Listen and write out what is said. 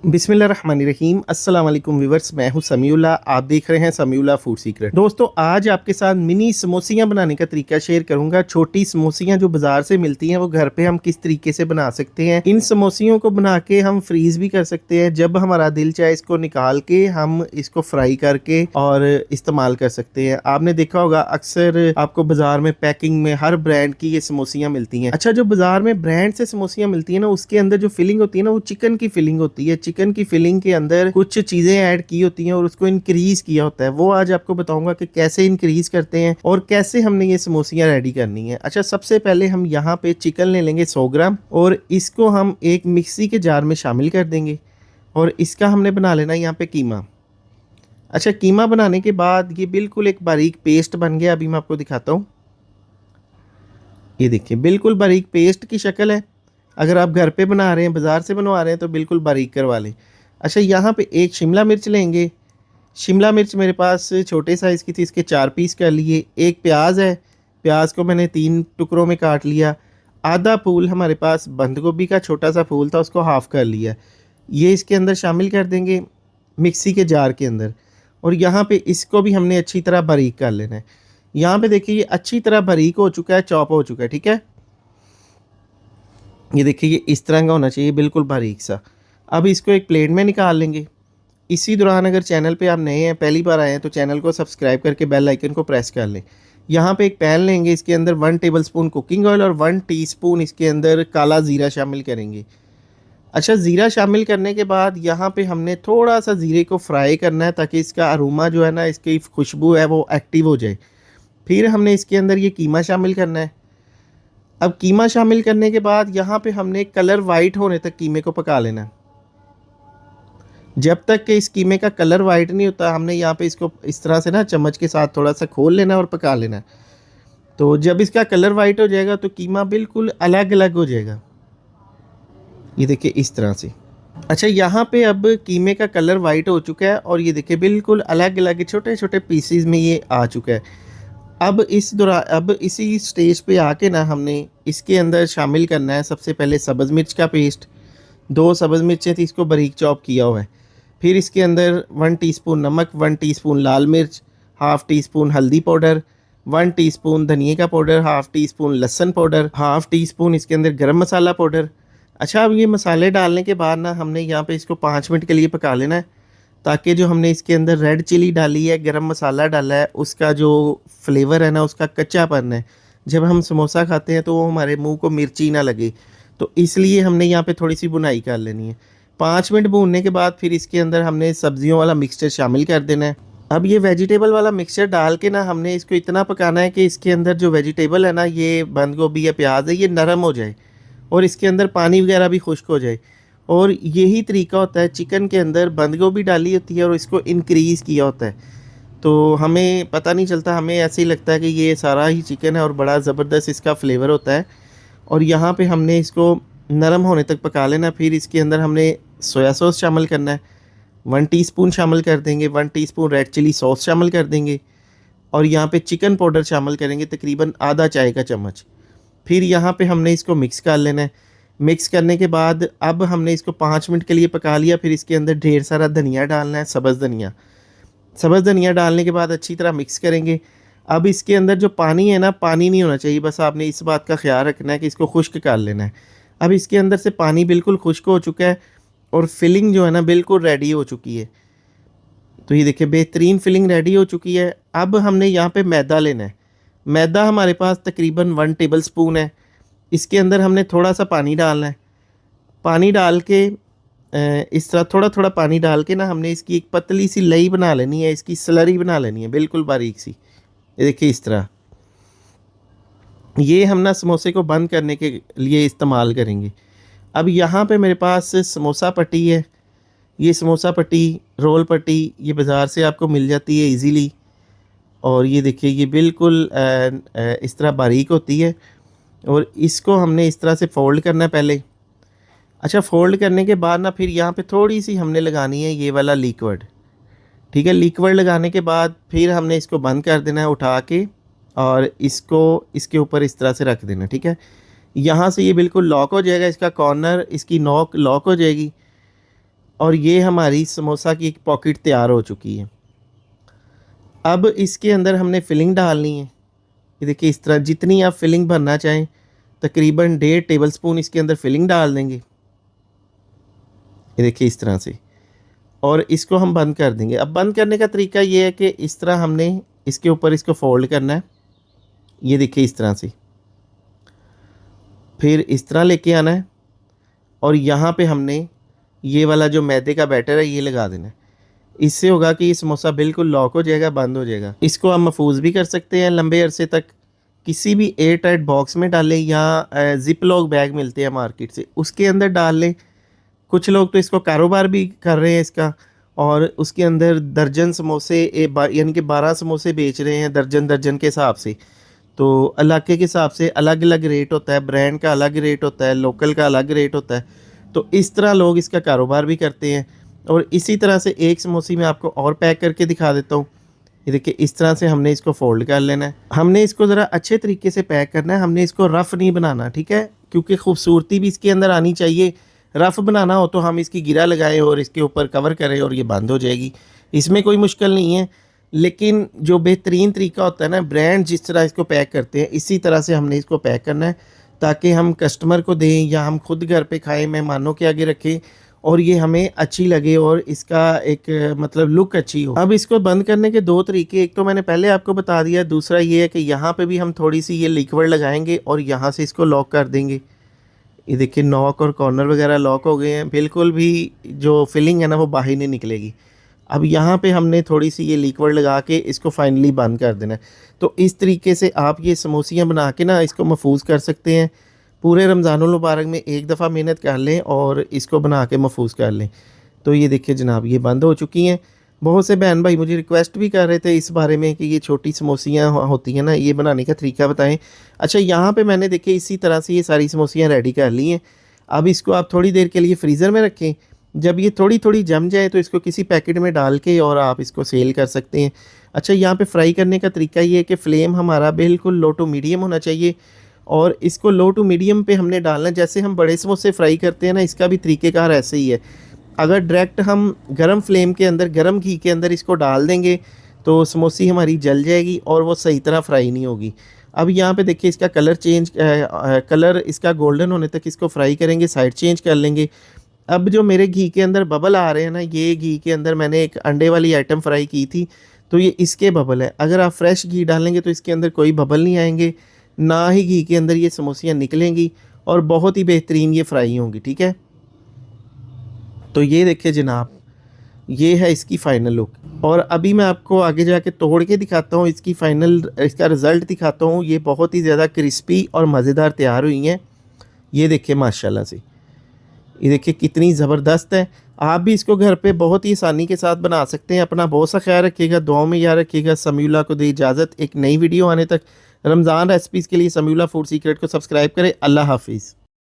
बिस्मिल्लाहिर्रहमानिर्रहीम अस्सलाम वालेकुम व्यूवर्स, मैं हूं समीउल्लाह। आप देख रहे हैं समीउल्लाह फूड सीक्रेट। दोस्तों, आज आपके साथ मिनी समोसियां बनाने का तरीका शेयर करूंगा। छोटी समोसियां जो बाजार से मिलती हैं वो घर पे हम किस तरीके से बना सकते हैं। इन समोसियों को बना के हम फ्रीज भी कर सकते हैं। जब हमारा दिल चाहे इसको निकाल के हम इसको फ्राई करके और इस्तेमाल कर सकते हैं। आपने देखा होगा अक्सर आपको बाजार में पैकिंग में हर ब्रांड की ये समोसियां मिलती हैं। अच्छा, जो बाजार में ब्रांड से समोसियां मिलती है ना, उसके अंदर जो फिलिंग होती है ना, वो चिकन की फिलिंग होती है। चिकन की फिलिंग के अंदर कुछ चीज़ें ऐड की होती हैं और उसको इंक्रीज किया होता है। वो आज आपको बताऊंगा कि कैसे इंक्रीज करते हैं और कैसे हमने ये समोसियां रेडी करनी है। अच्छा, सबसे पहले हम यहाँ पे चिकन ले लेंगे 100 ग्राम और इसको हम एक मिक्सी के जार में शामिल कर देंगे और इसका हमने बना लेना यहाँ पे कीमा। अच्छा, कीमा बनाने के बाद ये बिल्कुल एक बारीक पेस्ट बन गया। अभी मैं आपको दिखाता हूँ। ये देखिए, बिल्कुल बारीक पेस्ट की शक्ल है। अगर आप घर पे बना रहे हैं, बाज़ार से बनवा रहे हैं, तो बिल्कुल बारीक करवा लें। अच्छा, यहाँ पे एक शिमला मिर्च लेंगे। शिमला मिर्च मेरे पास छोटे साइज़ की थी, इसके 4 पीस कर लिए। एक प्याज है, प्याज को मैंने 3 टुकड़ों में काट लिया। आधा फूल हमारे पास बंद गोभी का छोटा सा फूल था, उसको हाफ़ कर लिया। ये इसके अंदर शामिल कर देंगे मिक्सी के जार के अंदर। और यहाँ पे इसको भी हमने अच्छी तरह बारीक कर लेना है। यहाँ पे देखिए, ये अच्छी तरह बारीक हो चुका है, चॉप हो चुका है। ठीक है, ये देखिए, ये इस तरह का होना चाहिए, बिल्कुल बारीक सा। अब इसको एक प्लेट में निकाल लेंगे। इसी दौरान अगर चैनल पे आप नए हैं, पहली बार आए हैं, तो चैनल को सब्सक्राइब करके बेल आइकन को प्रेस कर लें। यहाँ पे एक पैन लेंगे, इसके अंदर 1 टेबलस्पून कुकिंग ऑयल और 1 टीस्पून इसके अंदर काला ज़ीरा शामिल करेंगे। अच्छा, ज़ीरा शामिल करने के बाद यहाँ पे हमने थोड़ा सा ज़ीरे को फ्राई करना है ताकि इसका अरोमा जो है ना, इसकी खुशबू है वो एक्टिव हो जाए। फिर हमने इसके अंदर ये कीमा शामिल करना है। अब कीमा शामिल करने के बाद यहाँ पे हमने कलर वाइट होने तक कीमे को पका लेना है। जब तक कि इस कीमे का कलर वाइट नहीं होता, हमने यहाँ पे इसको इस तरह से ना चम्मच के साथ थोड़ा सा खोल लेना है और पका लेना है। तो जब इसका कलर वाइट हो जाएगा तो कीमा बिल्कुल अलग अलग हो जाएगा। ये देखिए, इस तरह से। अच्छा, यहाँ पे अब कीमे का कलर वाइट हो चुका है और ये देखिए बिल्कुल अलग अलग छोटे छोटे पीसीज में ये आ चुका है। अब इसी स्टेज पे आके ना हमने इसके अंदर शामिल करना है सबसे पहले सब्ज़ मिर्च का पेस्ट। 2 सब्ज़ मिर्चें थी, इसको बारीक चॉप किया हुआ है। फिर इसके अंदर 1 टीस्पून नमक, 1 टीस्पून लाल मिर्च, हाफ़ टी स्पून हल्दी पाउडर, 1 टीस्पून धनिए का पाउडर, हाफ़ टी स्पून लहसुन पाउडर, हाफ़ टी स्पून इसके अंदर गरम मसाला पाउडर। अच्छा, अब ये मसाले डालने के बाद ना हमने यहाँ पे इसको 5 मिनट के लिए पका लेना है ताकि जो हमने इसके अंदर रेड चिली डाली है, गरम मसाला डाला है, उसका जो फ्लेवर है ना, उसका कच्चापन है, जब हम समोसा खाते हैं तो वो हमारे मुंह को मिर्ची ना लगे। तो इसलिए हमने यहाँ पे थोड़ी सी भुनाई कर लेनी है। 5 मिनट भूनने के बाद फिर इसके अंदर हमने सब्जियों वाला मिक्सचर शामिल कर देना है। अब ये वेजिटेबल वाला मिक्सचर डाल के ना हमने इसको इतना पकाना है कि इसके अंदर जो वेजिटेबल है ना, ये बंद गोभी या प्याज है, ये नरम हो जाए और इसके अंदर पानी वगैरह भी खुश्क हो जाए। और यही तरीका होता है, चिकन के अंदर बंद गोभी डाली होती है और इसको इंक्रीज़ किया होता है, तो हमें पता नहीं चलता, हमें ऐसे ही लगता है कि ये सारा ही चिकन है और बड़ा ज़बरदस्त इसका फ्लेवर होता है। और यहाँ पे हमने इसको नरम होने तक पका लेना। फिर इसके अंदर हमने सोया सॉस शामिल करना है, 1 टीस्पून शामिल कर देंगे। 1 टीस्पून रेड चिली सॉस शामिल कर देंगे और यहाँ पे चिकन पाउडर शामिल करेंगे, तकरीबन आधा चाय का चम्मच। फिर यहाँ पे हमने इसको मिक्स कर लेना है। मिक्स करने के बाद अब हमने इसको 5 मिनट के लिए पका लिया। फिर इसके अंदर ढेर सारा धनिया डालना है, सब्ज़ धनिया। सब्ज़ धनिया डालने के बाद अच्छी तरह मिक्स करेंगे। अब इसके अंदर जो पानी है ना, पानी नहीं होना चाहिए, बस आपने इस बात का ख्याल रखना है कि इसको खुश्क कर लेना है। अब इसके अंदर से पानी बिल्कुल खुश्क हो चुका है और फिलिंग जो है ना बिल्कुल रेडी हो चुकी है। तो ये देखिए, बेहतरीन फिलिंग रेडी हो चुकी है। अब हमने यहाँ पे मैदा लेना है। मैदा हमारे पास तकरीबन 1 टेबल स्पून है। इसके अंदर हमने थोड़ा सा पानी डालना है। पानी डाल के इस तरह थोड़ा थोड़ा पानी डाल के ना हमने इसकी एक पतली सी लई बना लेनी है, इसकी स्लरी बना लेनी है, बिल्कुल बारीक सी। ये देखिए, इस तरह। ये हम ना समोसे को बंद करने के लिए इस्तेमाल करेंगे। अब यहाँ पे मेरे पास समोसा पट्टी है। ये समोसा पट्टी, रोल पट्टी, ये बाज़ार से आपको मिल जाती है इजीली। और ये देखिए, ये बिल्कुल इस तरह बारीक होती है और इसको हमने इस तरह से फ़ोल्ड करना है पहले। अच्छा, फ़ोल्ड करने के बाद ना फिर यहाँ पे थोड़ी सी हमने लगानी है ये वाला लिक्विड। ठीक है, लिक्विड लगाने के बाद फिर हमने इसको बंद कर देना है उठा के और इसको इसके ऊपर इस तरह से रख देना। ठीक है, यहाँ से ये बिल्कुल लॉक हो जाएगा, इसका कॉर्नर, इसकी नोक लॉक हो जाएगी। और ये हमारी समोसा की एक पॉकेट तैयार हो चुकी है। अब इसके अंदर हमने फिलिंग डालनी है। ये देखिए इस तरह जितनी आप फिलिंग भरना चाहें, तकरीबन 1.5 टेबलस्पून इसके अंदर फिलिंग डाल देंगे। ये देखिए इस तरह से, और इसको हम बंद कर देंगे। अब बंद करने का तरीका ये है कि इस तरह हमने इसके ऊपर इसको फोल्ड करना है। ये देखिए इस तरह से, फिर इस तरह लेके आना है और यहाँ पे हमने ये वाला जो मैदे का बैटर है ये लगा देना है। इससे होगा कि ये समोसा बिल्कुल लॉक हो जाएगा, बंद हो जाएगा। इसको हम महफूज भी कर सकते हैं लंबे अरसे तक। किसी भी एयर टाइट बॉक्स में डालें या जिप लॉक बैग मिलते हैं मार्केट से, उसके अंदर डाल लें। कुछ लोग तो इसको कारोबार भी कर रहे हैं इसका, और उसके अंदर दर्जन समोसे यानी कि 12 समोसे बेच रहे हैं दर्जन दर्जन के हिसाब से। तो इलाके के हिसाब से अलग अलग रेट होता है, ब्रांड का अलग रेट होता है, लोकल का अलग रेट होता है। तो इस तरह लोग इसका कारोबार भी करते हैं। और इसी तरह से एक समोसी मैं आपको और पैक करके दिखा देता हूँ। ये देखिए इस तरह से हमने इसको फोल्ड कर लेना है। हमने इसको ज़रा अच्छे तरीके से पैक करना है, हमने इसको रफ़ नहीं बनाना, ठीक है, क्योंकि खूबसूरती भी इसके अंदर आनी चाहिए। रफ़ बनाना हो तो हम इसकी गिरा लगाएं और इसके ऊपर कवर करें और ये बंद हो जाएगी, इसमें कोई मुश्किल नहीं है। लेकिन जो बेहतरीन तरीका होता है ना, ब्रांड जिस तरह इसको पैक करते हैं इसी तरह से हमने इसको पैक करना है, ताकि हम कस्टमर को दें या हम खुद घर पे खाएं, मेहमानों के आगे रखें और ये हमें अच्छी लगे और इसका एक मतलब लुक अच्छी हो। अब इसको बंद करने के दो तरीके, एक तो मैंने पहले आपको बता दिया, दूसरा ये है कि यहाँ पे भी हम थोड़ी सी ये लिक्विड लगाएंगे और यहाँ से इसको लॉक कर देंगे। ये देखिए नॉक और कॉर्नर वगैरह लॉक हो गए हैं, बिल्कुल भी जो फिलिंग है ना वो बाहर नहीं निकलेगी। अब यहाँ पे हमने थोड़ी सी ये लिक्विड लगा के इसको फाइनली बंद कर देना है। तो इस तरीके से आप ये समोसियाँ बना के ना इसको महफूज कर सकते हैं। पूरे रमज़ानुल मुबारक में एक दफ़ा मेहनत कर लें और इसको बना के महफूज कर लें। तो ये देखिए जनाब ये बंद हो चुकी हैं। बहुत से बहन भाई मुझे रिक्वेस्ट भी कर रहे थे इस बारे में कि ये छोटी समोसियाँ होती हैं ना, ये बनाने का तरीका बताएं। अच्छा, यहाँ पे मैंने देखिए इसी तरह से ये सारी समोसियाँ रेडी कर ली हैं। अब इसको आप थोड़ी देर के लिए फ्रीज़र में रखें। जब ये थोड़ी थोड़ी जम जाए तो इसको किसी पैकेट में डाल के और आप इसको सेल कर सकते हैं। अच्छा, यहाँ पे फ्राई करने का तरीका ये है कि फ्लेम हमारा बिल्कुल लो टू मीडियम होना चाहिए और इसको लो टू मीडियम पे हमने डालना है। जैसे हम बड़े समोसे फ्राई करते हैं ना, इसका भी तरीक़ेकार ऐसे ही है। अगर डायरेक्ट हम गरम फ्लेम के अंदर गरम घी के अंदर इसको डाल देंगे तो समोसी हमारी जल जाएगी और वो सही तरह फ्राई नहीं होगी। अब यहाँ पे देखिए इसका कलर कलर इसका गोल्डन होने तक इसको फ्राई करेंगे, साइड चेंज कर लेंगे। अब जो मेरे घी के अंदर बबल आ रहे हैं ना, ये घी के अंदर मैंने एक अंडे वाली आइटम फ्राई की थी, तो ये इसके बबल है। अगर आप फ्रेश घी डालेंगे तो इसके अंदर कोई बबल नहीं आएंगे, ना ही घी के अंदर ये समोसियाँ निकलेंगी और बहुत ही बेहतरीन ये फ्राई होंगी, ठीक है। तो ये देखिए जनाब, ये है इसकी फ़ाइनल लुक। और अभी मैं आपको आगे जाके तोड़ के दिखाता हूँ इसकी फ़ाइनल, इसका रिज़ल्ट दिखाता हूँ। ये बहुत ही ज़्यादा क्रिस्पी और मज़ेदार तैयार हुई हैं। ये देखिए माशाल्लाह से, ये देखिए कितनी ज़बरदस्त है। आप भी इसको घर पे बहुत ही आसानी के साथ बना सकते हैं। अपना बहुत सा ख्याल रखिएगा, दुआओं में याद रखिएगा। समीउल्लाह को दे इजाज़त। एक नई वीडियो आने तक रमज़ान रेसिपीज़ के लिए समीउल्लाह फूड सीक्रेट को सब्सक्राइब करें। अल्लाह हाफिज़।